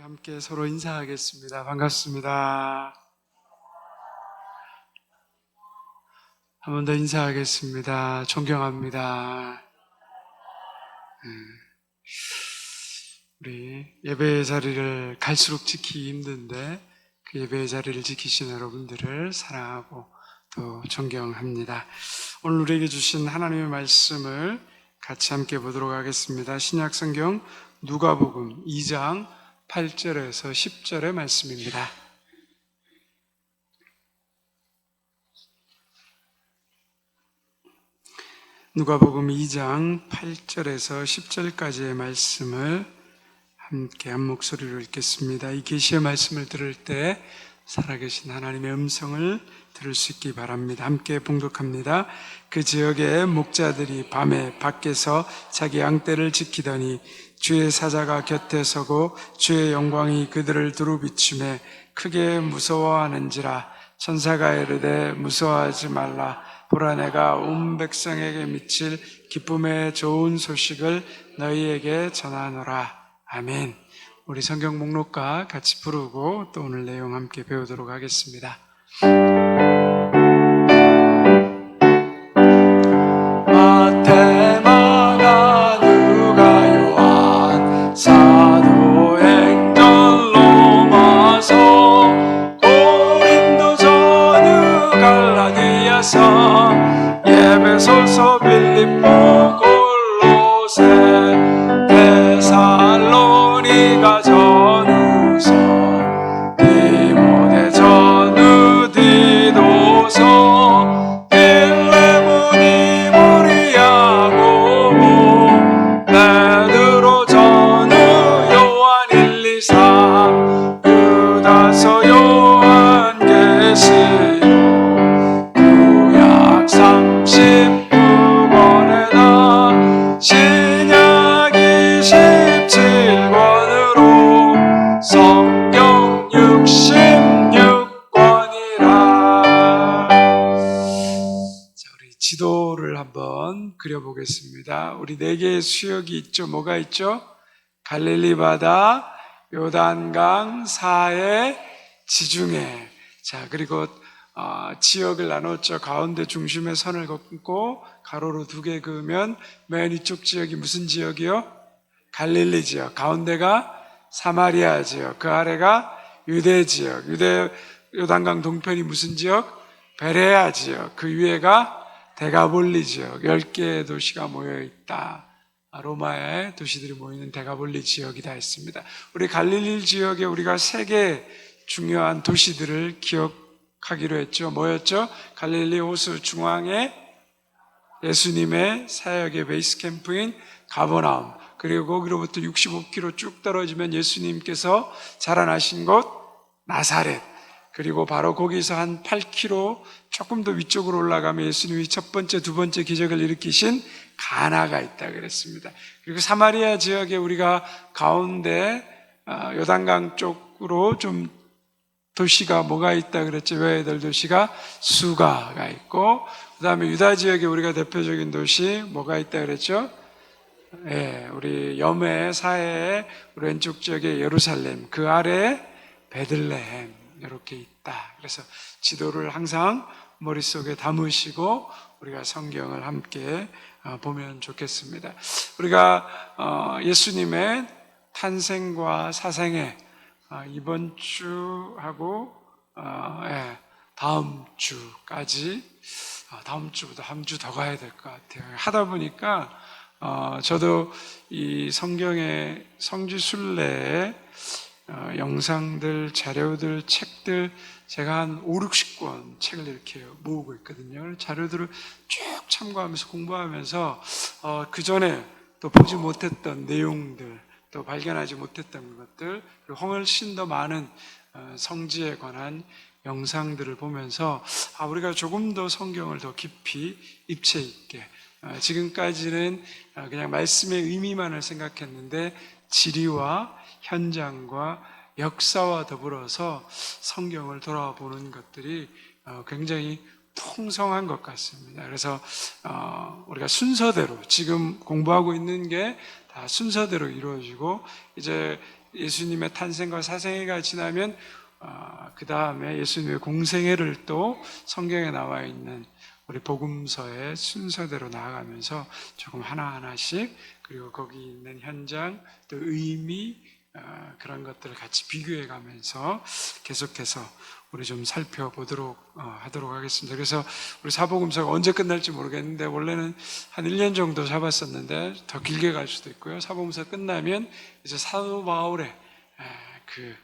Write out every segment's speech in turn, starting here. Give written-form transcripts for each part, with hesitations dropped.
함께 서로 인사하겠습니다. 반갑습니다. 한 번 더 인사하겠습니다. 존경합니다. 우리 예배의 자리를 갈수록 지키기 힘든데 그 예배의 자리를 지키신 여러분들을 사랑하고 또 존경합니다. 오늘 우리에게 주신 하나님의 말씀을 같이 함께 보도록 하겠습니다. 신약 성경 누가복음 2장 8절에서 10절의 말씀입니다. 누가복음 2장 8절에서 10절까지의 말씀을 함께 한 목소리로 읽겠습니다. 이 계시의 말씀을 들을 때 살아계신 하나님의 음성을 들을 수 있기 바랍니다. 함께 봉독합니다. 그 지역의 목자들이 밤에 밖에서 자기 양떼를 지키더니 주의 사자가 곁에 서고 주의 영광이 그들을 두루 비추매 크게 무서워하는지라. 천사가 이르되 무서워하지 말라. 보라, 내가 온 백성에게 미칠 기쁨의 좋은 소식을 너희에게 전하노라. 아멘. 우리 성경 목록과 같이 부르고 또 오늘 내용 함께 배우도록 하겠습니다. 마태, 마가, 누가, 요한, 사도행전, 로마서, 고린도, 전후, 갈라디아서, 에베소서, 빌립보, 골로새, 데살로니가, 전후서, 디모데, 전후, 디도서, 빌레몬이, 모리아, 고고, 베드로, 전후, 요한, 1, 2, 3, 유다서, 요한, 계시록, 구약 39권에다 신약 27권으로 성경 66권이라. 자, 우리 지도를 한번 그려보겠습니다. 우리 네 개의 수역이 있죠. 뭐가 있죠? 갈릴리 바다, 요단강, 사해, 지중해. 자, 그리고 지역을 나눴죠. 가운데 중심에 선을 긋고 가로로 2개 그으면 맨 위쪽 지역이 무슨 지역이요? 갈릴리 지역. 가운데가 사마리아 지역. 그 아래가 유대 지역. 유대 요단강 동편이 무슨 지역? 베레아 지역. 그 위에가 데가볼리 지역. 10개의 도시가 모여있다. 로마의 도시들이 모이는 데가볼리 지역이다 했습니다. 우리 갈릴리 지역에 우리가 3개 중요한 도시들을 기억하기로 했죠. 뭐였죠? 갈릴리 호수 중앙에 예수님의 사역의 베이스 캠프인 가버나움, 그리고 거기로부터 65km 쭉 떨어지면 예수님께서 자라나신 곳 나사렛, 그리고 바로 거기서 한 8km 조금 더 위쪽으로 올라가면 예수님이 첫 번째, 두 번째 기적을 일으키신 가나가 있다 그랬습니다. 그리고 사마리아 지역에 우리가 가운데 요단강 쪽으로 좀 도시가 뭐가 있다 그랬죠? 외애들 도시가 수가가 있고, 그 다음에 유다 지역에 우리가 대표적인 도시 뭐가 있다 그랬죠? 예, 우리 염해, 사해, 우리 왼쪽 지역에 예루살렘, 그 아래에 베들레헴, 이렇게 있다. 그래서 지도를 항상 머릿속에 담으시고 우리가 성경을 함께 보면 좋겠습니다. 우리가 예수님의 탄생과 사생애 이번 주하고 다음 주까지, 다음 주보다 한 주 더 가야 될 것 같아요. 하다 보니까 저도 이 성경의 성지순례의 영상들, 자료들, 책들 제가 한 5, 60권 책을 이렇게 모으고 있거든요. 자료들을 쭉 참고하면서 공부하면서 그 전에 또 보지 못했던 내용들, 또 발견하지 못했던 것들, 그리고 훨씬 더 많은 성지에 관한 영상들을 보면서 우리가 조금 더 성경을 더 깊이 입체 있게, 지금까지는 그냥 말씀의 의미만을 생각했는데 지리와 현장과 역사와 더불어서 성경을 돌아보는 것들이 굉장히 풍성한 것 같습니다. 그래서 우리가 순서대로 지금 공부하고 있는 게 다 순서대로 이루어지고, 이제 예수님의 탄생과 사생애가 지나면 그 다음에 예수님의 공생애를 또 성경에 나와 있는 우리 복음서의 순서대로 나아가면서 조금 하나하나씩, 그리고 거기 있는 현장 또 의미, 그런 것들을 같이 비교해 가면서 계속해서 우리 좀 살펴보도록 하도록 하겠습니다. 그래서 우리 사복음서가 언제 끝날지 모르겠는데, 원래는 한 1년 정도 잡았었는데 더 길게 갈 수도 있고요. 사복음서 끝나면 이제 사도 바울의 그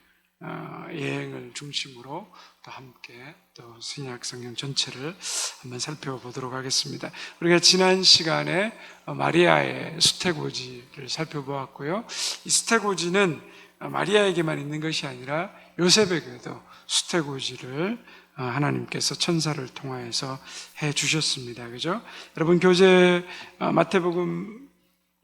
여행을 중심으로 또 함께 또 신약 성경 전체를 한번 살펴보도록 하겠습니다. 우리가 지난 시간에 마리아의 수태고지를 살펴보았고요. 이 수태고지는 마리아에게만 있는 것이 아니라 요셉에게도 수태고지를 하나님께서 천사를 통하여서 해 주셨습니다. 그죠? 여러분, 교재 마태복음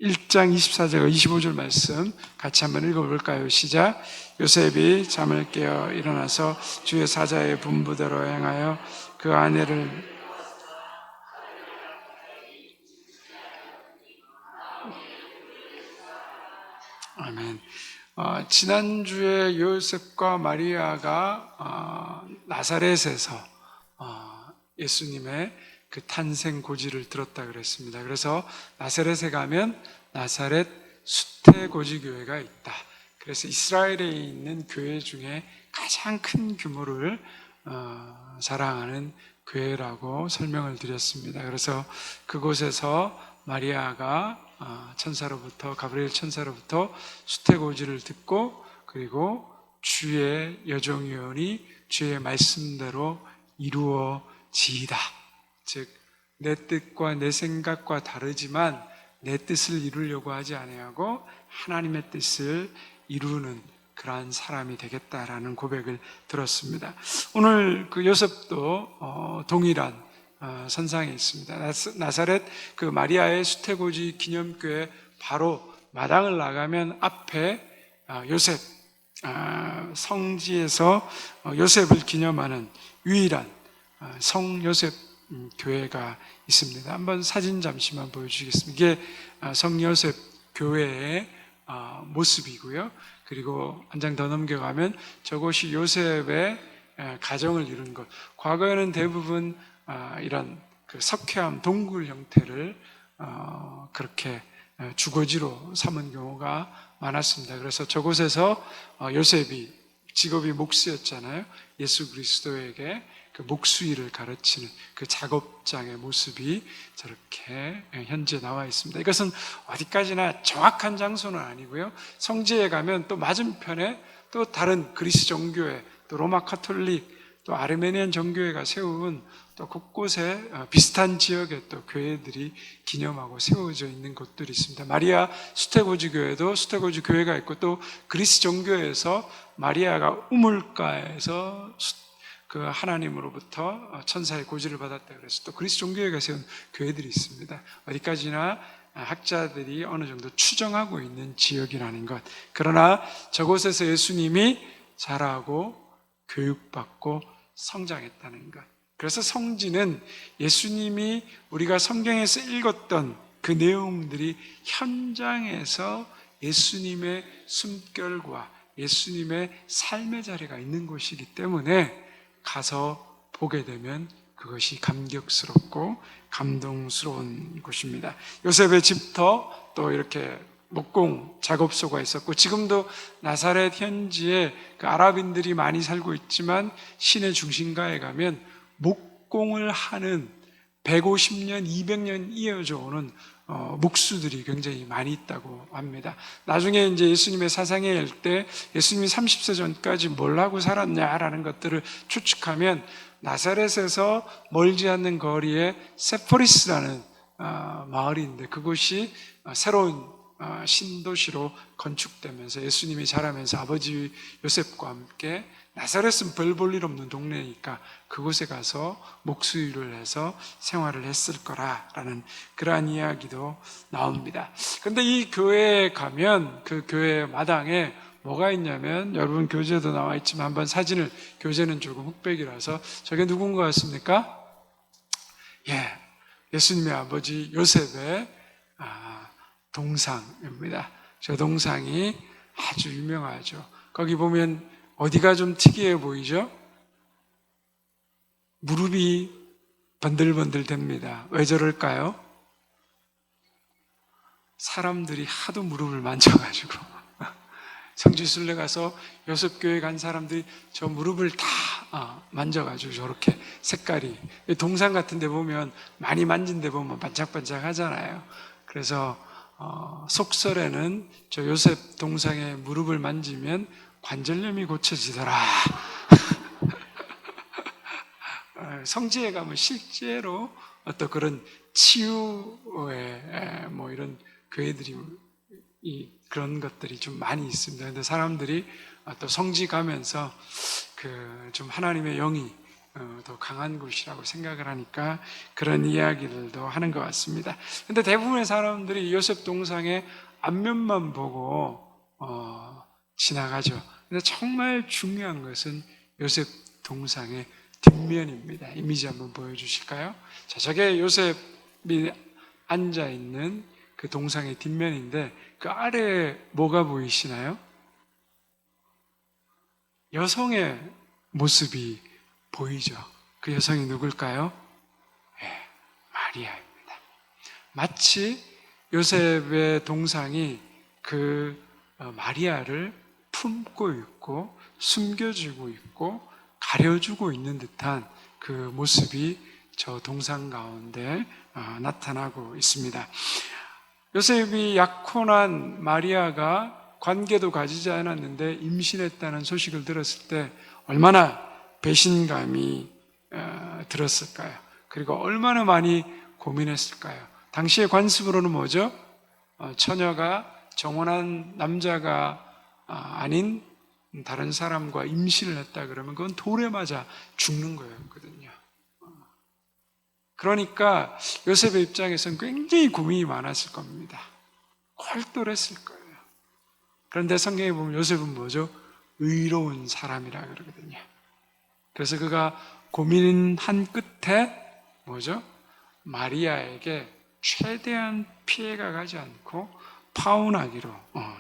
1장 24절과 25절 말씀 같이 한번 읽어볼까요? 시작. 요셉이 잠을 깨어 일어나서 주의 사자의 분부대로 행하여 그 아내를 아멘. 지난주에 요셉과 마리아가 나사렛에서 예수님의 그 탄생 고지를 들었다 그랬습니다. 그래서 나사렛에 가면 나사렛 수태고지교회가 있다. 그래서 이스라엘에 있는 교회 중에 가장 큰 규모를 자랑하는 교회라고 설명을 드렸습니다. 그래서 그곳에서 마리아가 천사로부터, 가브리엘 천사로부터 수태고지를 듣고, 그리고 주의 여종이오니 주의 말씀대로 이루어지이다. 즉, 내 뜻과 내 생각과 다르지만 내 뜻을 이루려고 하지 아니하고 하나님의 뜻을 이루는 그러한 사람이 되겠다라는 고백을 들었습니다. 오늘 그 요셉도 동일한 선상에 있습니다. 나사렛 그 마리아의 수태고지 기념교회 바로 마당을 나가면 앞에 요셉, 성지에서 요셉을 기념하는 유일한 성 요셉 교회가 있습니다. 한번 사진 잠시만 보여주시겠습니다. 이게 성 요셉 교회의 모습이고요. 그리고 한 장 더 넘겨가면 저곳이 요셉의 가정을 이룬 것. 과거에는 대부분 이런 그 석회암 동굴 형태를 그렇게 주거지로 삼은 경우가 많았습니다. 그래서 저곳에서 요셉이 직업이 목수였잖아요. 예수 그리스도에게 그 목수일을 가르치는 그 작업장의 모습이 저렇게 현재 나와 있습니다. 이것은 어디까지나 정확한 장소는 아니고요. 성지에 가면 또 맞은편에 또 다른 그리스 정교회, 또 로마 카톨릭, 또 아르메니안 정교회가 세운 또 곳곳에 비슷한 지역에 또 교회들이 기념하고 세워져 있는 곳들이 있습니다. 마리아 수태고지 교회도 수태고지 교회가 있고, 또 그리스 정교회에서 마리아가 우물가에서 그 하나님으로부터 천사의 고지를 받았다 그래서 또 그리스 종교회가 세운 교회들이 있습니다. 어디까지나 학자들이 어느 정도 추정하고 있는 지역이라는 것. 그러나 저곳에서 예수님이 자라고 교육받고 성장했다는 것. 그래서 성지는 예수님이 우리가 성경에서 읽었던 그 내용들이 현장에서 예수님의 숨결과 예수님의 삶의 자리가 있는 곳이기 때문에 가서 보게 되면 그것이 감격스럽고 감동스러운 곳입니다. 요셉의 집터 또 이렇게 목공 작업소가 있었고, 지금도 나사렛 현지에 그 아랍인들이 많이 살고 있지만 시내 중심가에 가면 목공을 하는 150년, 200년 이어져 오는 목수들이 굉장히 많이 있다고 합니다. 나중에 이제 예수님의 사상회일 때 예수님이 30세 전까지 뭘 하고 살았냐라는 것들을 추측하면 나사렛에서 멀지 않는 거리에 세포리스라는 마을인데, 그곳이 새로운 신도시로 건축되면서 예수님이 자라면서 아버지 요셉과 함께, 나사렛은 별 볼 일 없는 동네니까 그곳에 가서 목수일을 해서 생활을 했을 거라라는 그러한 이야기도 나옵니다. 그런데 이 교회에 가면 그 교회 마당에 뭐가 있냐면, 여러분 교재도 나와 있지만 한번 사진을, 교재는 조금 흑백이라서 저게 누군 것 같습니까? 예수님의 아버지 요셉의 동상입니다. 저 동상이 아주 유명하죠. 거기 보면 어디가 좀 특이해 보이죠? 무릎이 번들번들 됩니다. 왜 저럴까요? 사람들이 하도 무릎을 만져가지고 성지순례 가서 요셉교회 간 사람들이 저 무릎을 다 만져가지고 저렇게 색깔이 동상 같은 데 보면 많이 만진 데 보면 반짝반짝 하잖아요. 그래서 속설에는 저 요셉 동상의 무릎을 만지면 관절염이 고쳐지더라. 성지에 가면 실제로 어떤 그런 치유의 뭐 이런 교회들이 그런 것들이 좀 많이 있습니다. 근데 사람들이 또 성지 가면서 그 좀 하나님의 영이 더 강한 곳이라고 생각을 하니까 그런 이야기들도 하는 것 같습니다. 근데 대부분의 사람들이 요셉 동상의 앞면만 보고 지나가죠. 근데 정말 중요한 것은 요셉 동상의 뒷면입니다. 이미지 한번 보여주실까요? 자, 저게 요셉이 앉아 있는 그 동상의 뒷면인데 그 아래에 뭐가 보이시나요? 여성의 모습이 보이죠. 그 여성이 누굴까요? 네, 마리아입니다. 마치 요셉의 동상이 그 마리아를 품고 있고 숨겨주고 있고 가려주고 있는 듯한 그 모습이 저 동상 가운데 나타나고 있습니다. 요셉이 약혼한 마리아가 관계도 가지지 않았는데 임신했다는 소식을 들었을 때 얼마나 배신감이 들었을까요? 그리고 얼마나 많이 고민했을까요? 당시의 관습으로는 뭐죠? 처녀가 정혼한 남자가 아닌 다른 사람과 임신을 했다 그러면 그건 돌에 맞아 죽는 거였거든요. 그러니까 요셉의 입장에서는 굉장히 고민이 많았을 겁니다. 꼴똘했을 거예요. 그런데 성경에 보면 요셉은 뭐죠? 의로운 사람이라 그러거든요. 그래서 그가 고민한 끝에 뭐죠? 마리아에게 최대한 피해가 가지 않고 파혼하기로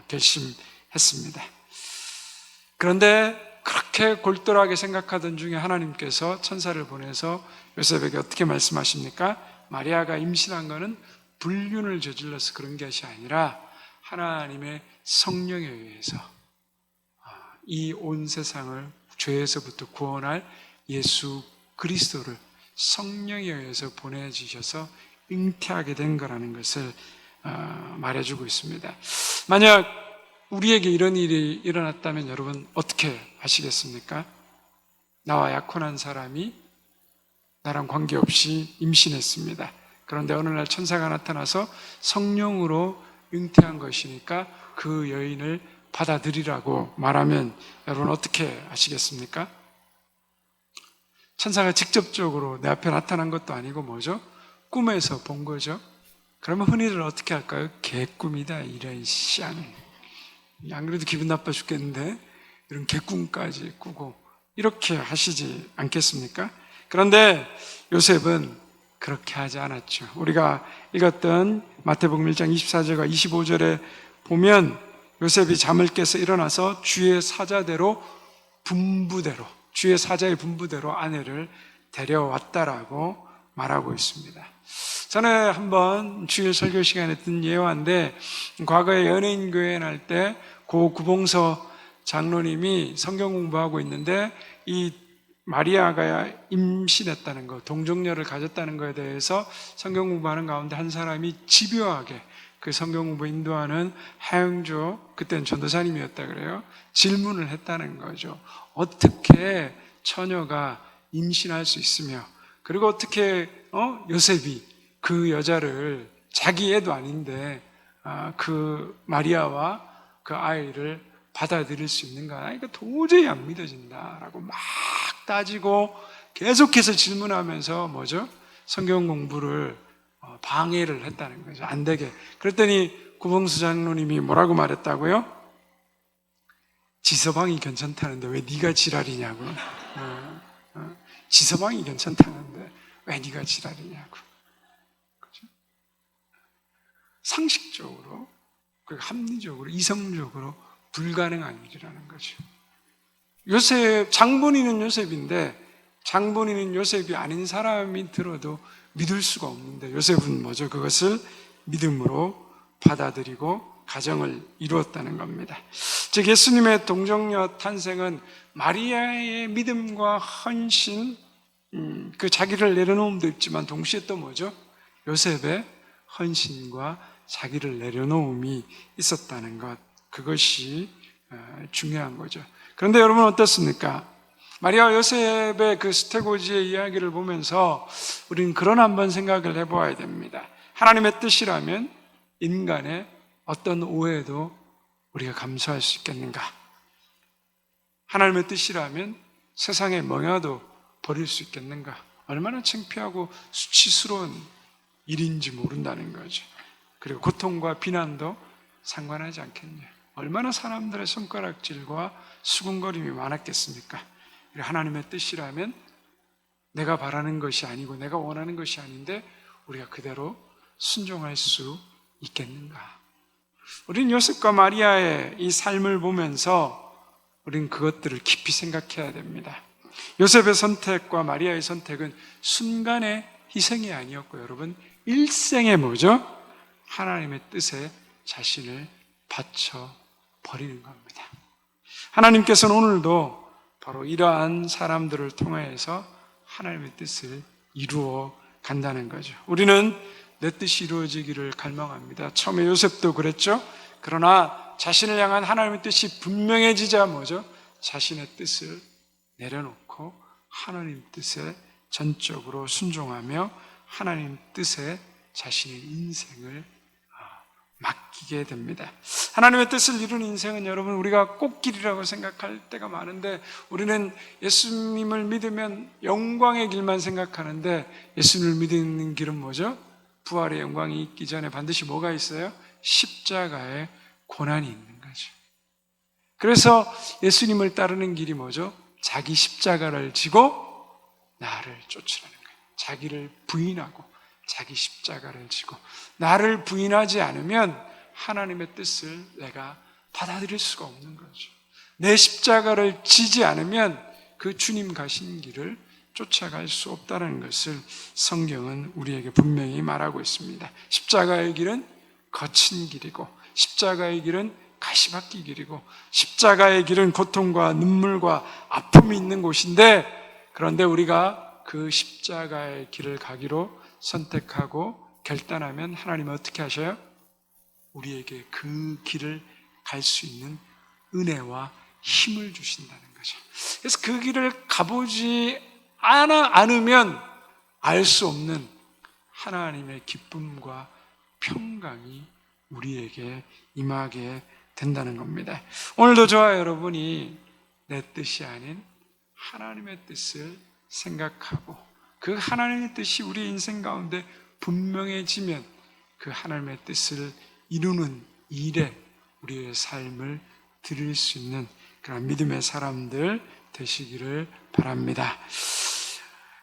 결심했습니다. 그런데 그렇게 골똘하게 생각하던 중에 하나님께서 천사를 보내서 요셉에게 어떻게 말씀하십니까? 마리아가 임신한 것은 불륜을 저질러서 그런 것이 아니라 하나님의 성령에 의해서 이 온 세상을 죄에서부터 구원할 예수 그리스도를 성령에 의해서 보내주셔서 잉태하게 된 거라는 것을 말해주고 있습니다. 만약 우리에게 이런 일이 일어났다면 여러분 어떻게 하시겠습니까? 나와 약혼한 사람이 나랑 관계없이 임신했습니다. 그런데 어느 날 천사가 나타나서 성령으로 잉태한 것이니까 그 여인을 받아들이라고 말하면 여러분 어떻게 하시겠습니까? 천사가 직접적으로 내 앞에 나타난 것도 아니고 뭐죠? 꿈에서 본 거죠. 그러면 흔히들 어떻게 할까요? 개꿈이다 이런 쌍. 안 그래도 기분 나빠 죽겠는데 이런 개꿈까지 꾸고 이렇게 하시지 않겠습니까? 그런데 요셉은 그렇게 하지 않았죠. 우리가 읽었던 마태복음 1장 24절과 25절에 보면 요셉이 잠을 깨서 일어나서 주의 사자대로 주의 사자의 분부대로 아내를 데려왔다라고 말하고 있습니다. 전에 한번 주일 설교 시간에 듣는 예화인데 과거에 연예인 교회 할 때 고 구봉서 장로님이 성경 공부하고 있는데 이 마리아가 임신했다는 것, 동정녀를 가졌다는 것에 대해서 성경 공부하는 가운데 한 사람이 집요하게 그 성경 공부 인도하는 하영조, 그때는 전도사님이었다 그래요. 질문을 했다는 거죠. 어떻게 처녀가 임신할 수 있으며, 그리고 어떻게 요셉이 그 여자를 자기 애도 아닌데 그 마리아와 그 아이를 받아들일 수 있는가? 이거 도저히 안 믿어진다라고 막 따지고 계속해서 질문하면서 뭐죠? 성경 공부를 방해를 했다는 거죠. 안 되게. 그랬더니 구봉수 장로님이 뭐라고 말했다고요? 지서방이 괜찮다는데 왜 네가 지랄이냐고. 지서방이 괜찮다는데 왜 네가 지랄이냐고. 그렇죠? 상식적으로, 그리고 합리적으로, 이성적으로 불가능한 일이라는 거죠. 요셉, 장본인은 요셉인데 장본인은 요셉이 아닌 사람이 들어도 믿을 수가 없는데 요셉은 뭐죠? 그것을 믿음으로 받아들이고 가정을 이루었다는 겁니다. 즉 예수님의 동정녀 탄생은 마리아의 믿음과 헌신, 그 자기를 내려놓음도 있지만 동시에 또 뭐죠? 요셉의 헌신과 자기를 내려놓음이 있었다는 것, 그것이 중요한 거죠. 그런데 여러분 어떻습니까? 마리아와 요셉의 그 수태고지의 이야기를 보면서 우리는 그런 한번 생각을 해보아야 됩니다. 하나님의 뜻이라면 인간의 어떤 오해도 우리가 감수할 수 있겠는가? 하나님의 뜻이라면 세상의 멍야도 버릴 수 있겠는가? 얼마나 창피하고 수치스러운 일인지 모른다는 거죠. 그리고 고통과 비난도 상관하지 않겠냐? 얼마나 사람들의 손가락질과 수군거림이 많았겠습니까? 하나님의 뜻이라면 내가 바라는 것이 아니고 내가 원하는 것이 아닌데 우리가 그대로 순종할 수 있겠는가? 우리는 요셉과 마리아의 이 삶을 보면서 우리는 그것들을 깊이 생각해야 됩니다. 요셉의 선택과 마리아의 선택은 순간의 희생이 아니었고 여러분 일생의 뭐죠? 하나님의 뜻에 자신을 바쳐 버리는 겁니다. 하나님께서는 오늘도 바로 이러한 사람들을 통해서 하나님의 뜻을 이루어 간다는 거죠. 우리는 내 뜻이 이루어지기를 갈망합니다. 처음에 요셉도 그랬죠. 그러나 자신을 향한 하나님의 뜻이 분명해지자 뭐죠? 자신의 뜻을 내려놓고 하나님 뜻에 전적으로 순종하며 하나님 뜻에 자신의 인생을 맡기게 됩니다. 하나님의 뜻을 이루는 인생은 여러분 우리가 꽃길이라고 생각할 때가 많은데 우리는 예수님을 믿으면 영광의 길만 생각하는데 예수님을 믿는 길은 뭐죠? 부활의 영광이 있기 전에 반드시 뭐가 있어요? 십자가의 고난이 있는 거죠. 그래서 예수님을 따르는 길이 뭐죠? 자기 십자가를 지고 나를 쫓으라는 거예요. 자기를 부인하고 자기 십자가를 지고 나를 부인하지 않으면 하나님의 뜻을 내가 받아들일 수가 없는 거죠. 내 십자가를 지지 않으면 그 주님 가신 길을 쫓아갈 수 없다는 것을 성경은 우리에게 분명히 말하고 있습니다. 십자가의 길은 거친 길이고 십자가의 길은 가시밭길 길이고 십자가의 길은 고통과 눈물과 아픔이 있는 곳인데 그런데 우리가 그 십자가의 길을 가기로 선택하고 결단하면 하나님은 어떻게 하셔요? 우리에게 그 길을 갈 수 있는 은혜와 힘을 주신다는 거죠. 그래서 그 길을 가보지 않으면 알 수 없는 하나님의 기쁨과 평강이 우리에게 임하게 된다는 겁니다. 오늘도 저와 여러분이 내 뜻이 아닌 하나님의 뜻을 생각하고 그 하나님의 뜻이 우리 인생 가운데 분명해지면 그 하나님의 뜻을 이루는 일에 우리의 삶을 드릴 수 있는 그런 믿음의 사람들 되시기를 바랍니다.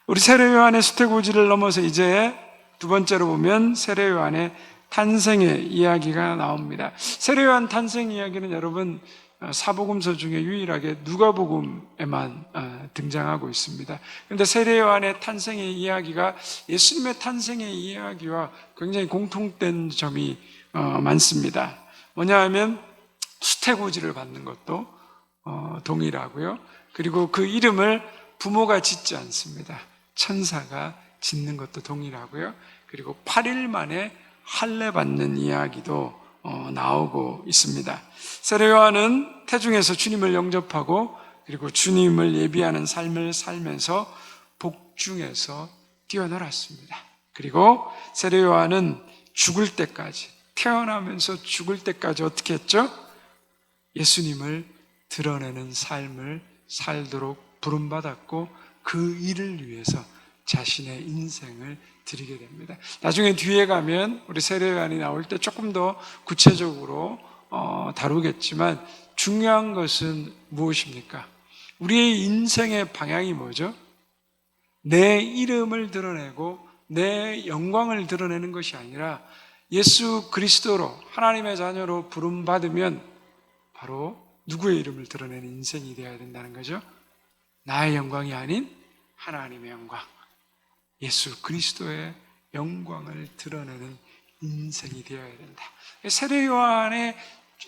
우리 세례요한의 수태고지를 넘어서 이제 두 번째로 보면 세례요한의 탄생의 이야기가 나옵니다. 세례요한 탄생 이야기는 여러분 사복음서 중에 유일하게 누가복음에만 등장하고 있습니다. 그런데 세례요한의 탄생의 이야기가 예수님의 탄생의 이야기와 굉장히 공통된 점이 많습니다. 뭐냐 하면 수태고지를 받는 것도 동일하고요. 그리고 그 이름을 부모가 짓지 않습니다. 천사가 짓는 것도 동일하고요. 그리고 8일 만에 할례 받는 이야기도 나오고 있습니다. 세례요한은 태중에서 주님을 영접하고 그리고 주님을 예비하는 삶을 살면서 복중에서 뛰어놀았습니다. 그리고 세례요한은 죽을 때까지, 태어나면서 죽을 때까지 어떻게 했죠? 예수님을 드러내는 삶을 살도록 부름받았고 그 일을 위해서 자신의 인생을 드리게 됩니다. 나중에 뒤에 가면 우리 세례요한이 나올 때 조금 더 구체적으로 다루겠지만 중요한 것은 무엇입니까? 우리의 인생의 방향이 뭐죠? 내 이름을 드러내고 내 영광을 드러내는 것이 아니라 예수 그리스도로 하나님의 자녀로 부름받으면 바로 누구의 이름을 드러내는 인생이 되어야 된다는 거죠? 나의 영광이 아닌 하나님의 영광, 예수 그리스도의 영광을 드러내는 인생이 되어야 된다. 세례 요한의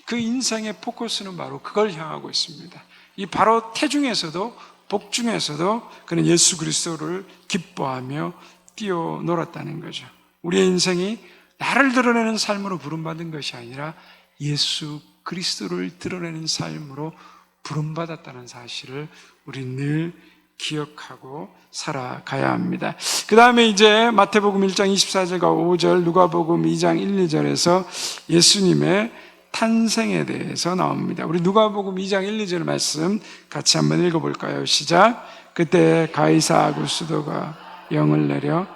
그 인생의 포커스는 바로 그걸 향하고 있습니다. 이 바로 태중에서도 복중에서도 그는 예수 그리스도를 기뻐하며 뛰어놀았다는 거죠. 우리의 인생이 나를 드러내는 삶으로 부름받은 것이 아니라 예수 그리스도를 드러내는 삶으로 부름받았다는 사실을 우리 늘 기억하고 살아가야 합니다. 그 다음에 이제 마태복음 1장 24절과 5절, 누가복음 2장 1, 2절에서 예수님의 탄생에 대해서 나옵니다. 우리 누가복음 2장 1, 2절 말씀 같이 한번 읽어볼까요? 시작. 그때 가이사 아구스도가 영을 내려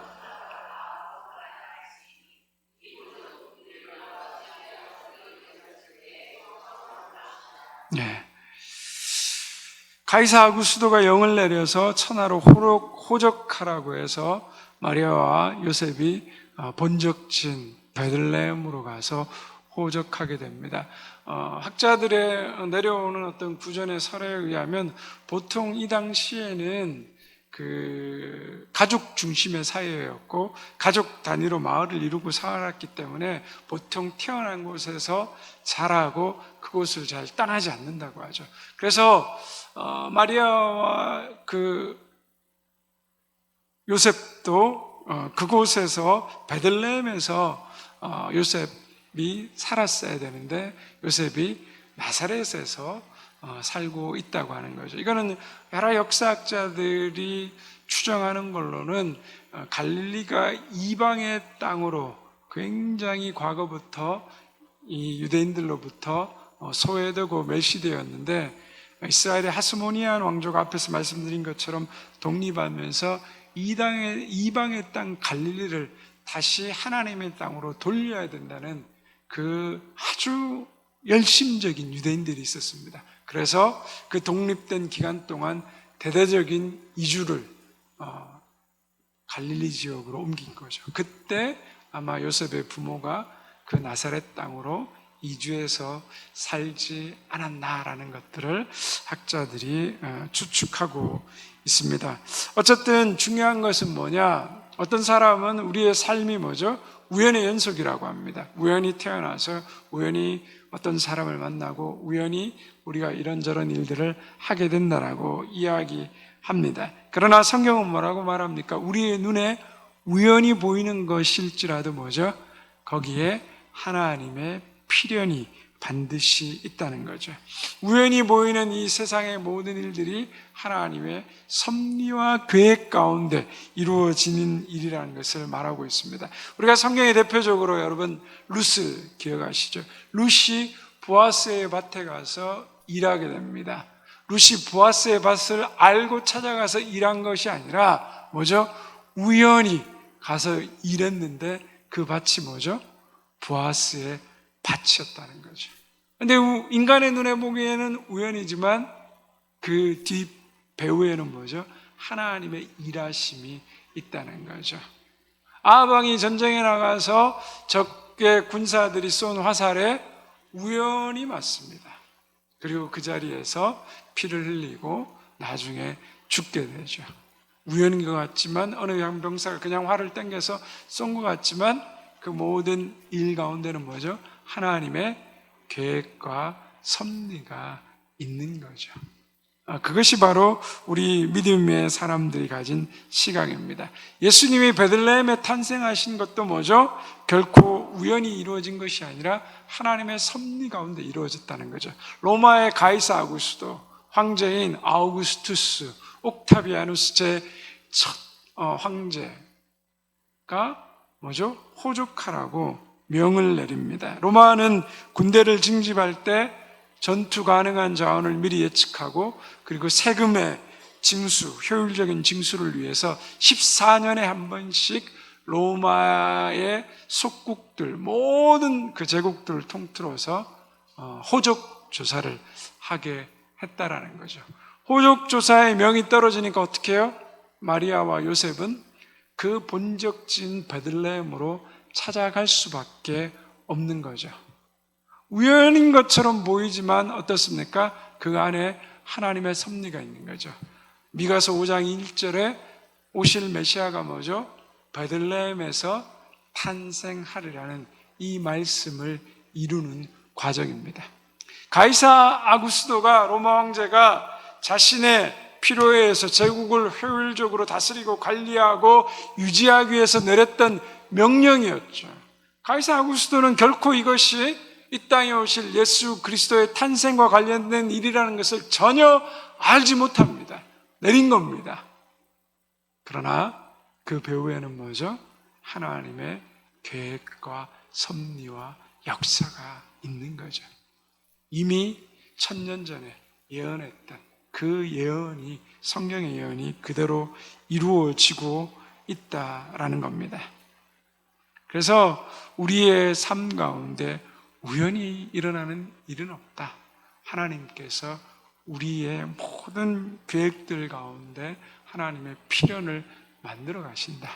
네. 가이사 아구스도가 영을 내려서 천하로 호적하라고 해서 마리아와 요셉이 본적진 베들레헴으로 가서 호적하게 됩니다. 학자들의 내려오는 어떤 구전의 설에 의하면 보통 이 당시에는 그 가족 중심의 사회였고 가족 단위로 마을을 이루고 살았기 때문에 보통 태어난 곳에서 자라고 그곳을 잘 떠나지 않는다고 하죠. 그래서 마리아와 그 요셉도 그곳에서 베들레헴에서 요셉이 살았어야 되는데 요셉이 나사렛에서 살고 있다고 하는 거죠. 이거는 여러 역사학자들이 추정하는 걸로는 갈릴리가 이방의 땅으로 굉장히 과거부터 이 유대인들로부터 소외되고 멸시되었는데 이스라엘의 하스모니안 왕조가 앞에서 말씀드린 것처럼 독립하면서 이방의 땅 갈릴리를 다시 하나님의 땅으로 돌려야 된다는 그 아주 열심적인 유대인들이 있었습니다. 그래서 그 독립된 기간 동안 대대적인 이주를 갈릴리 지역으로 옮긴 거죠. 그때 아마 요셉의 부모가 그 나사렛 땅으로 이주해서 살지 않았나라는 것들을 학자들이 추측하고 있습니다. 어쨌든 중요한 것은 뭐냐? 어떤 사람은 우리의 삶이 뭐죠? 우연의 연속이라고 합니다. 우연히 태어나서 우연히 어떤 사람을 만나고 우연히 우리가 이런저런 일들을 하게 된다라고 이야기합니다. 그러나 성경은 뭐라고 말합니까? 우리의 눈에 우연히 보이는 것일지라도 뭐죠? 거기에 하나님의 필연이 반드시 있다는 거죠. 우연히 보이는 이 세상의 모든 일들이 하나님의 섭리와 계획 가운데 이루어지는 일이라는 것을 말하고 있습니다. 우리가 성경에 대표적으로 여러분 룻을 기억하시죠? 룻이 보아스의 밭에 가서 일하게 됩니다. 룻이 보아스의 밭을 알고 찾아가서 일한 것이 아니라 뭐죠? 우연히 가서 일했는데 그 밭이 뭐죠? 보아스의 밭이었다는 거죠. 근데 인간의 눈에 보기에는 우연이지만 그 뒤 배후에는 뭐죠? 하나님의 일하심이 있다는 거죠. 아합왕이 전쟁에 나가서 적의 군사들이 쏜 화살에 우연히 맞습니다. 그리고 그 자리에서 피를 흘리고 나중에 죽게 되죠. 우연인 것 같지만 어느 양병사가 그냥 활을 당겨서 쏜 것 같지만 그 모든 일 가운데는 뭐죠? 하나님의 계획과 섭리가 있는 거죠. 그것이 바로 우리 믿음의 사람들이 가진 시각입니다. 예수님이 베들레헴에 탄생하신 것도 뭐죠? 결코 우연히 이루어진 것이 아니라 하나님의 섭리 가운데 이루어졌다는 거죠. 로마의 가이사 아구스도, 황제인 아우구스투스, 옥타비아누스 제 첫 황제가 뭐죠? 호족하라고 명을 내립니다. 로마는 군대를 징집할 때 전투 가능한 자원을 미리 예측하고 그리고 세금의 징수, 효율적인 징수를 위해서 14년에 한 번씩 로마의 속국들, 모든 그 제국들을 통틀어서 호적 조사를 하게 했다라는 거죠. 호적 조사의 명이 떨어지니까 어떻게 해요? 마리아와 요셉은 그 본적지인 베들레헴으로 찾아갈 수밖에 없는 거죠. 우연인 것처럼 보이지만 어떻습니까? 그 안에 하나님의 섭리가 있는 거죠. 미가서 5장 1절에 오실 메시아가 뭐죠? 베들레헴에서 탄생하리라는 이 말씀을 이루는 과정입니다. 가이사 아구스도가 로마 황제가 자신의 필요에 의해서 제국을 효율적으로 다스리고 관리하고 유지하기 위해서 내렸던 명령이었죠. 가이사 아구스도는 결코 이것이 이 땅에 오실 예수 그리스도의 탄생과 관련된 일이라는 것을 전혀 알지 못합니다. 내린 겁니다. 그러나 그 배후에는 뭐죠? 하나님의 계획과 섭리와 역사가 있는 거죠. 이미 1000년 전에 예언했던 그 예언이, 성경의 예언이 그대로 이루어지고 있다라는 겁니다. 그래서 우리의 삶 가운데 우연히 일어나는 일은 없다. 하나님께서 우리의 모든 계획들 가운데 하나님의 필연을 만들어 가신다.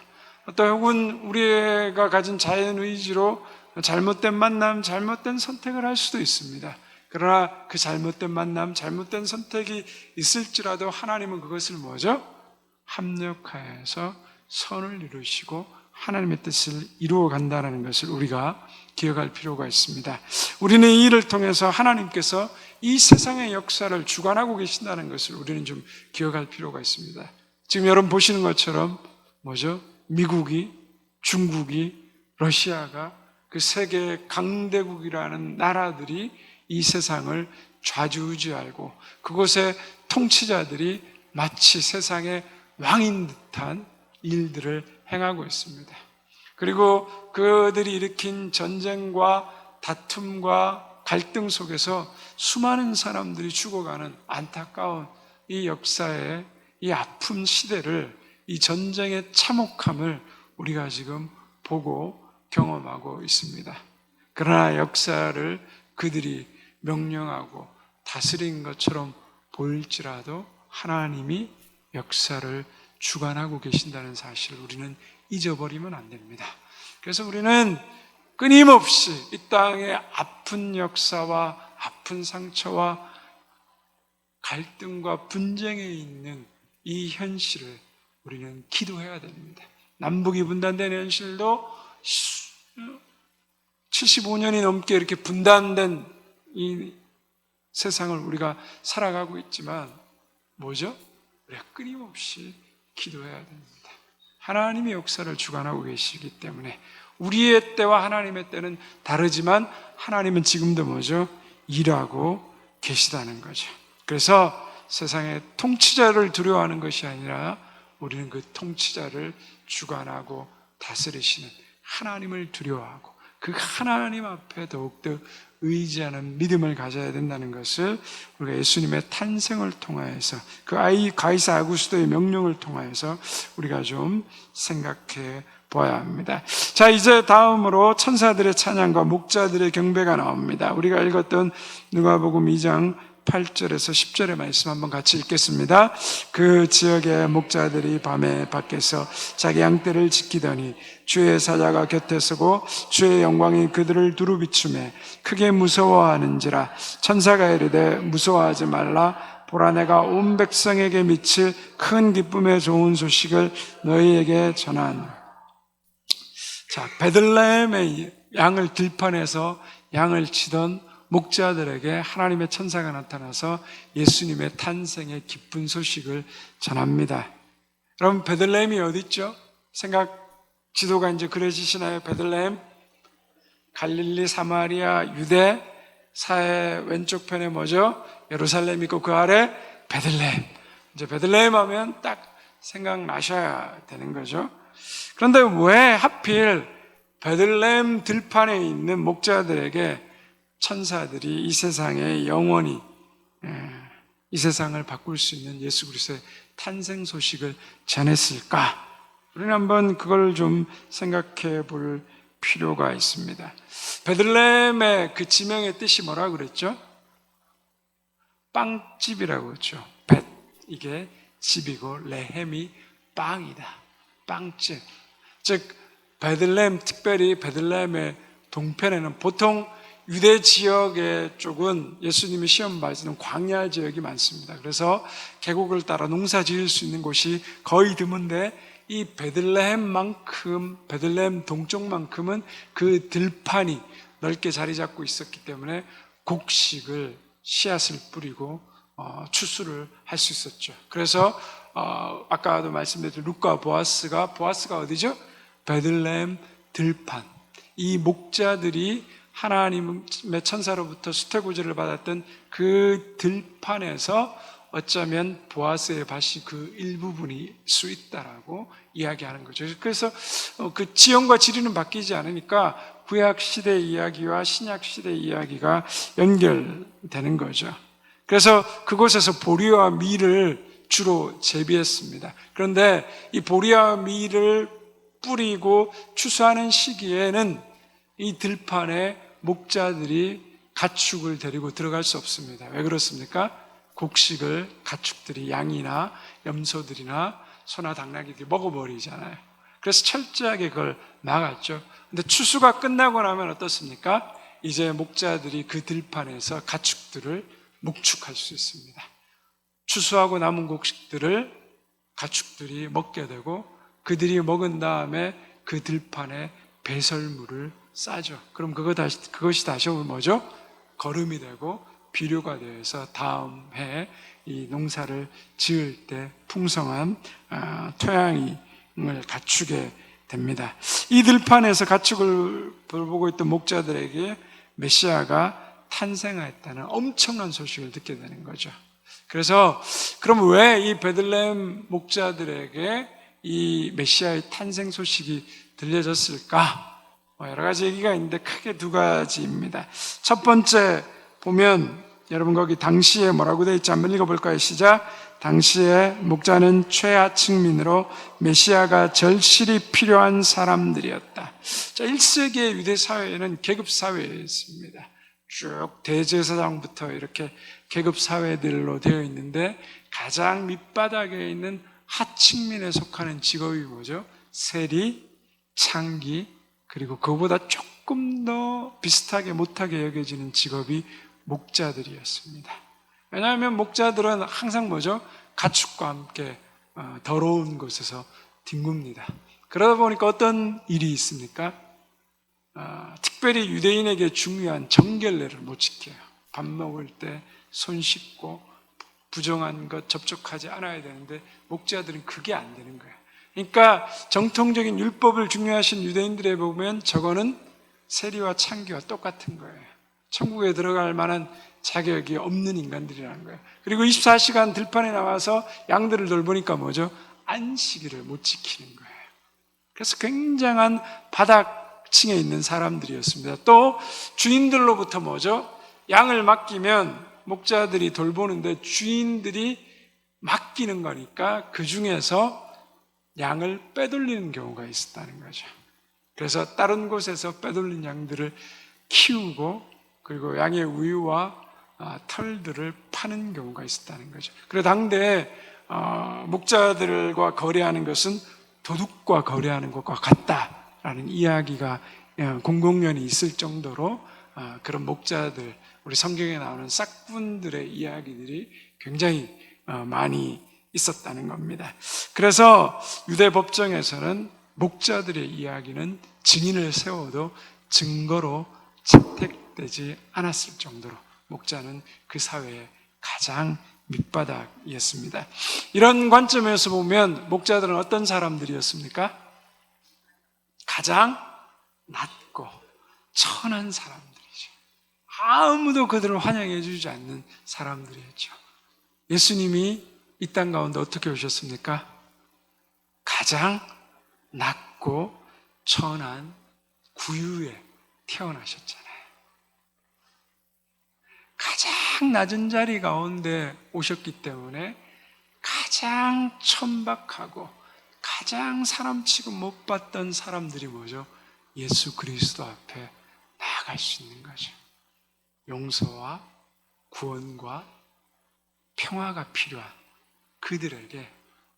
또 혹은 우리가 가진 자연의지로 잘못된 만남, 잘못된 선택을 할 수도 있습니다. 그러나 그 잘못된 만남, 잘못된 선택이 있을지라도 하나님은 그것을 뭐죠? 합력하여서 선을 이루시고 하나님의 뜻을 이루어 간다는 것을 우리가 기억할 필요가 있습니다. 우리는 이 일을 통해서 하나님께서 이 세상의 역사를 주관하고 계신다는 것을 우리는 좀 기억할 필요가 있습니다. 지금 여러분 보시는 것처럼 뭐죠? 미국이, 중국이, 러시아가 그 세계 강대국이라는 나라들이 이 세상을 좌지우지하고 그곳의 통치자들이 마치 세상의 왕인 듯한 일들을 행하고 있습니다. 그리고 그들이 일으킨 전쟁과 다툼과 갈등 속에서 수많은 사람들이 죽어가는 안타까운 이 역사의 이 아픈 시대를, 이 전쟁의 참혹함을 우리가 지금 보고 경험하고 있습니다. 그러나 역사를 그들이 명령하고 다스린 것처럼 보일지라도 하나님이 역사를 주관하고 계신다는 사실을 우리는 잊어버리면 안 됩니다. 그래서 우리는 끊임없이 이 땅의 아픈 역사와 아픈 상처와 갈등과 분쟁에 있는 이 현실을 우리는 기도해야 됩니다. 남북이 분단된 현실도 75년이 넘게 이렇게 분단된 이 세상을 우리가 살아가고 있지만 뭐죠? 우리가 끊임없이 기도해야 됩니다. 하나님의 역사를 주관하고 계시기 때문에 우리의 때와 하나님의 때는 다르지만 하나님은 지금도 뭐죠? 일하고 계시다는 거죠. 그래서 세상의 통치자를 두려워하는 것이 아니라 우리는 그 통치자를 주관하고 다스리시는 하나님을 두려워하고 그 하나님 앞에 더욱더 의지하는 믿음을 가져야 된다는 것을 우리가 예수님의 탄생을 통하여서 그 가이사 아구스도의 명령을 통하여서 우리가 좀 생각해 보아야 합니다. 자, 이제 다음으로 천사들의 찬양과 목자들의 경배가 나옵니다. 우리가 읽었던 누가복음 2장 8절에서 10절의 말씀 한번 같이 읽겠습니다. 그 지역의 목자들이 밤에 밖에서 자기 양떼를 지키더니 주의 사자가 곁에 서고 주의 영광이 그들을 두루 비추매 크게 무서워하는지라. 천사가 이르되 무서워하지 말라. 보라, 내가 온 백성에게 미칠 큰 기쁨의 좋은 소식을 너희에게 전하노라. 자, 베들레헴의 양을 들판에서 양을 치던 목자들에게 하나님의 천사가 나타나서 예수님의 탄생의 기쁜 소식을 전합니다. 여러분, 베들레헴이 어디 있죠? 지도가 이제 그려지시나요? 베들레헴, 갈릴리, 사마리아, 유대, 사해 왼쪽 편에 뭐죠? 예루살렘 있고 그 아래 베들레헴. 이제 베들레헴 하면 딱 생각나셔야 되는 거죠. 그런데 왜 하필 베들레헴 들판에 있는 목자들에게 천사들이 이 세상에 영원히 이 세상을 바꿀 수 있는 예수 그리스도의 탄생 소식을 전했을까? 우리는 한번 그걸 좀 생각해 볼 필요가 있습니다. 베들레헴의 그 지명의 뜻이 뭐라고 그랬죠? 빵집이라고 했죠. 벳, 이게 집이고 레헴이 빵이다. 빵집. 즉 베들레헴, 특별히 베들레헴의 동편에는 보통 유대 지역의 쪽은 예수님이 시험 받으시는 광야 지역이 많습니다. 그래서 계곡을 따라 농사 지을 수 있는 곳이 거의 드문데 이 베들레헴 동쪽만큼은 그 들판이 넓게 자리 잡고 있었기 때문에 곡식을 씨앗을 뿌리고 추수를 할 수 있었죠. 그래서 아까도 말씀드린 룻과 보아스가 어디죠? 베들레헴 들판. 이 목자들이 하나님의 천사로부터 수태고지를 받았던 그 들판에서 어쩌면 보아스의 밭이 그 일부분일 수 있다라고 이야기하는 거죠. 그래서 그 지형과 지리는 바뀌지 않으니까 구약 시대 이야기와 신약 시대 이야기가 연결되는 거죠. 그래서 그곳에서 보리와 밀을 주로 재배했습니다. 그런데 이 보리와 밀을 뿌리고 추수하는 시기에는 이 들판에 목자들이 가축을 데리고 들어갈 수 없습니다. 왜 그렇습니까? 곡식을 가축들이 양이나 염소들이나 소나 당나귀들이 먹어버리잖아요. 그래서 철저하게 그걸 막았죠. 근데 추수가 끝나고 나면 어떻습니까? 이제 목자들이 그 들판에서 가축들을 목축할 수 있습니다. 추수하고 남은 곡식들을 가축들이 먹게 되고 그들이 먹은 다음에 그 들판에 배설물을 싸죠. 그럼 그것이 다시 뭐죠? 거름이 되고 비료가 되어서 다음 해 이 농사를 지을 때 풍성한 토양을 갖추게 됩니다. 이 들판에서 가축을 돌보고 있던 목자들에게 메시아가 탄생하였다는 엄청난 소식을 듣게 되는 거죠. 그래서 그럼 왜 이 베들레헴 목자들에게 이 메시아의 탄생 소식이 들려졌을까? 여러 가지 얘기가 있는데 크게 두 가지입니다. 첫 번째 보면 여러분 거기 당시에 뭐라고 되어 있지? 한번 읽어볼까요? 시작. 당시에 목자는 최하층민으로 메시아가 절실히 필요한 사람들이었다. 자, 1세기의 유대 사회에는 계급 사회였습니다. 쭉 대제사장부터 이렇게 계급 사회들로 되어 있는데 가장 밑바닥에 있는 하층민에 속하는 직업이 뭐죠? 세리, 창기, 그리고 그보다 조금 더 비슷하게 못하게 여겨지는 직업이 목자들이었습니다. 왜냐하면 목자들은 항상 뭐죠? 가축과 함께 더러운 곳에서 뒹굽니다. 그러다 보니까 어떤 일이 있습니까? 특별히 유대인에게 중요한 정결례를 못 지켜요. 밥 먹을 때 손 씻고 부정한 것 접촉하지 않아야 되는데 목자들은 그게 안 되는 거예요. 그러니까 정통적인 율법을 중요하신 유대인들에 보면 저거는 세리와 창기와 똑같은 거예요. 천국에 들어갈 만한 자격이 없는 인간들이라는 거예요. 그리고 24시간 들판에 나와서 양들을 돌보니까 뭐죠? 안식일을 못 지키는 거예요. 그래서 굉장한 바닥층에 있는 사람들이었습니다. 또 주인들로부터 뭐죠? 양을 맡기면 목자들이 돌보는데 주인들이 맡기는 거니까 그 중에서 양을 빼돌리는 경우가 있었다는 거죠. 그래서 다른 곳에서 빼돌린 양들을 키우고 그리고 양의 우유와 털들을 파는 경우가 있었다는 거죠. 그래서 당대 목자들과 거래하는 것은 도둑과 거래하는 것과 같다라는 이야기가 공공연히 있을 정도로 그런 목자들, 우리 성경에 나오는 싹군들의 이야기들이 굉장히 많이 있었다는 겁니다. 그래서 유대 법정에서는 목자들의 이야기는 증인을 세워도 증거로 채택되지 않았을 정도로 목자는 그 사회의 가장 밑바닥이었습니다. 이런 관점에서 보면 목자들은 어떤 사람들이었습니까? 가장 낮고 천한 사람들이죠. 아무도 그들을 환영해 주지 않는 사람들이었죠. 예수님이 이 땅 가운데 어떻게 오셨습니까? 가장 낮고 천한 구유에 태어나셨잖아요. 가장 낮은 자리 가운데 오셨기 때문에 가장 천박하고 가장 사람 취급 못 받던 사람들이 뭐죠? 예수 그리스도 앞에 나아갈 수 있는 거죠. 용서와 구원과 평화가 필요한 그들에게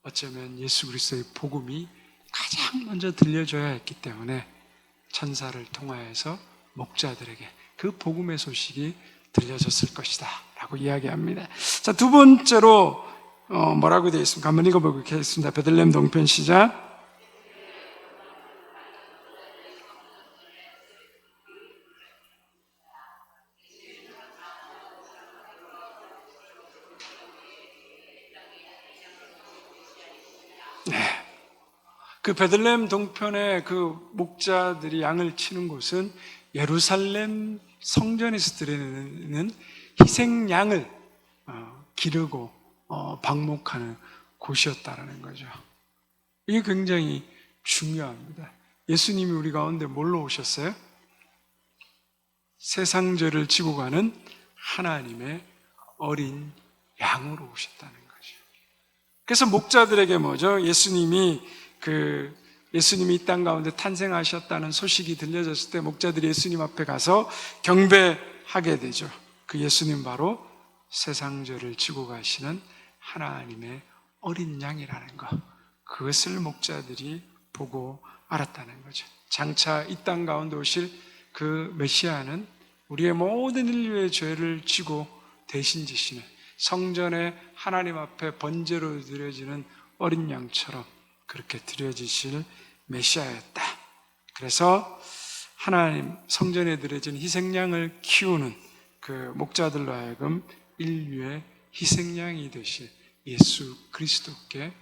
어쩌면 예수 그리스도의 복음이 가장 먼저 들려줘야 했기 때문에 천사를 통하여서 목자들에게 그 복음의 소식이 들려졌을 것이다 라고 이야기합니다. 자, 두 번째로 뭐라고 되어 있습니까? 한번 읽어보겠습니다. 베들레헴 동편 시작. 그 베들레헴 동편에 그 목자들이 양을 치는 곳은 예루살렘 성전에서 드리는 희생양을 기르고 방목하는 곳이었다라는 거죠. 이게 굉장히 중요합니다. 예수님이 우리 가운데 뭘로 오셨어요? 세상죄를 지고 가는 하나님의 어린 양으로 오셨다는 거죠. 그래서 목자들에게 뭐죠? 예수님이 이 땅 가운데 탄생하셨다는 소식이 들려졌을 때 목자들이 예수님 앞에 가서 경배하게 되죠. 그 예수님 바로 세상 죄를 지고 가시는 하나님의 어린 양이라는 것, 그것을 목자들이 보고 알았다는 거죠. 장차 이 땅 가운데 오실 그 메시아는 우리의 모든 인류의 죄를 지고 대신 지시는 성전에 하나님 앞에 번제로 드려지는 어린 양처럼 그렇게 드려지실 메시아였다. 그래서 하나님 성전에 드려진 희생양을 키우는 그 목자들로 하여금 인류의 희생양이 되실 예수 그리스도께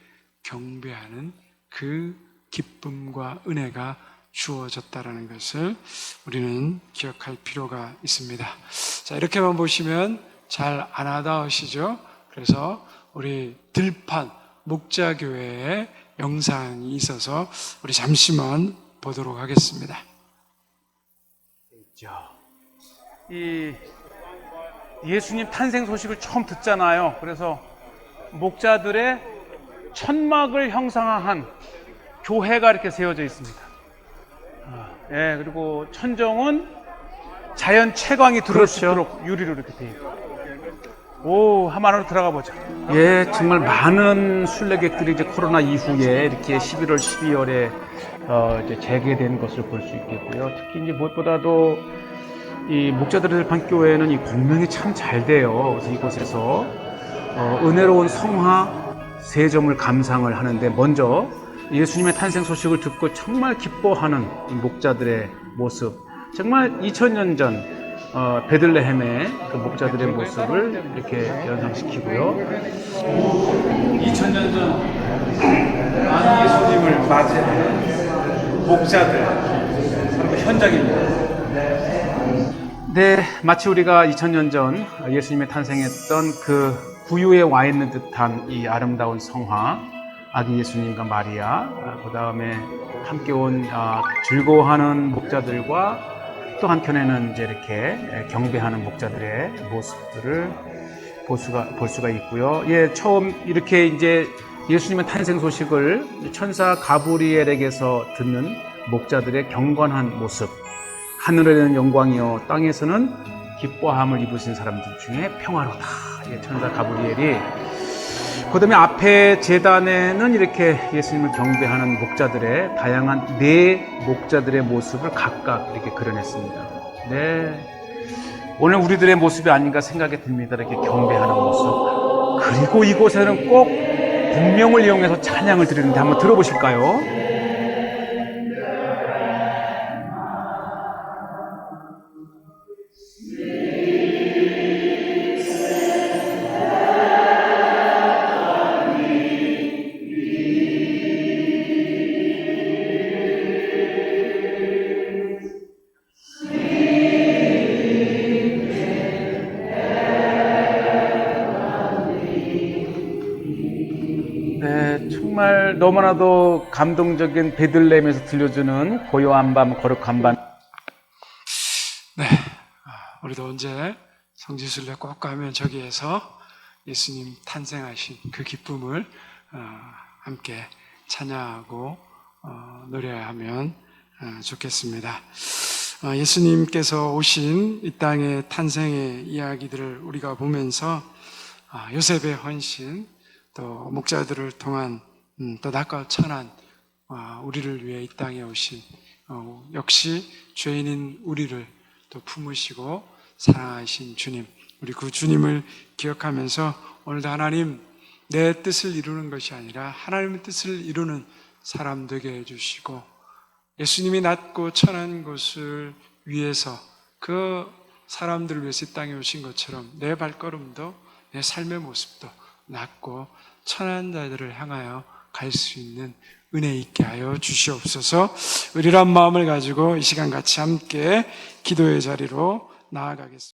경배하는 그 기쁨과 은혜가 주어졌다라는 것을 우리는 기억할 필요가 있습니다. 자, 이렇게만 보시면 잘 안 와닿으시죠? 그래서 우리 들판 목자교회의 영상이 있어서 우리 잠시만 보도록 하겠습니다. 이 예수님 탄생 소식을 처음 듣잖아요. 그래서 목자들의 천막을 형상화한 교회가 이렇게 세워져 있습니다. 예, 그리고 천정은 자연 채광이 들어올 수 있도록 유리로 이렇게 되어 있고. 오, 한 안으로 들어가 보자. 예, 정말 많은 순례객들이 이제 코로나 이후에 이렇게 11월, 12월에 이제 재개된 것을 볼 수 있겠고요. 특히 이제 무엇보다도 이 목자들의 들판 교회는 이 공명이 참 잘 돼요. 그래서 이곳에서 은혜로운 성화 세 점을 감상을 하는데, 먼저 예수님의 탄생 소식을 듣고 정말 기뻐하는 이 목자들의 모습, 정말 2000년 전 베들레헴의 그 목자들의 모습을 이렇게 연상시키고요. 2000년 전 아기 예수님을 맞이하는 목자들, 바로 그 현장입니다. 네, 마치 우리가 2000년 전 예수님의 탄생했던 그 구유에 와 있는 듯한 이 아름다운 성화, 아기 예수님과 마리아, 그 다음에 함께 온 즐거워하는 목자들과 또 한켠에는 이제 이렇게 경배하는 목자들의 모습들을 볼 수가 있고요. 예, 처음 이렇게 이제 예수님의 탄생 소식을 천사 가브리엘에게서 듣는 목자들의 경건한 모습, 하늘에는 영광이요 땅에서는 기뻐함을 입으신 사람들 중에 평화로다. 예, 천사 가브리엘이. 그 다음에 앞에 제단에는 이렇게 예수님을 경배하는 목자들의 다양한 네 목자들의 모습을 각각 이렇게 그려냈습니다. 네, 오늘 우리들의 모습이 아닌가 생각이 듭니다. 이렇게 경배하는 모습. 그리고 이곳에는 꼭 공명을 이용해서 찬양을 드리는데 한번 들어보실까요? 네, 정말 너무나도 감동적인 베들레헴에서 들려주는 고요한 밤, 거룩한 밤. 네, 우리도 언제 성지순례 꼭 가면 저기에서 예수님 탄생하신 그 기쁨을 함께 찬양하고 노래하면 좋겠습니다. 예수님께서 오신 이 땅의 탄생의 이야기들을 우리가 보면서 요셉의 헌신, 또 목자들을 통한 또 낙과 천한 우리를 위해 이 땅에 오신 역시 죄인인 우리를 또 품으시고 사랑하신 주님, 우리 그 주님을 기억하면서 오늘도 하나님, 내 뜻을 이루는 것이 아니라 하나님의 뜻을 이루는 사람 되게 해주시고, 예수님이 낮고 천한 곳을 위해서 그 사람들을 위해서 이 땅에 오신 것처럼 내 발걸음도 내 삶의 모습도 낮고 천한 자들을 향하여 갈 수 있는 은혜 있게 하여 주시옵소서. 의리란 마음을 가지고 이 시간 같이 함께 기도의 자리로 나아가겠습니다.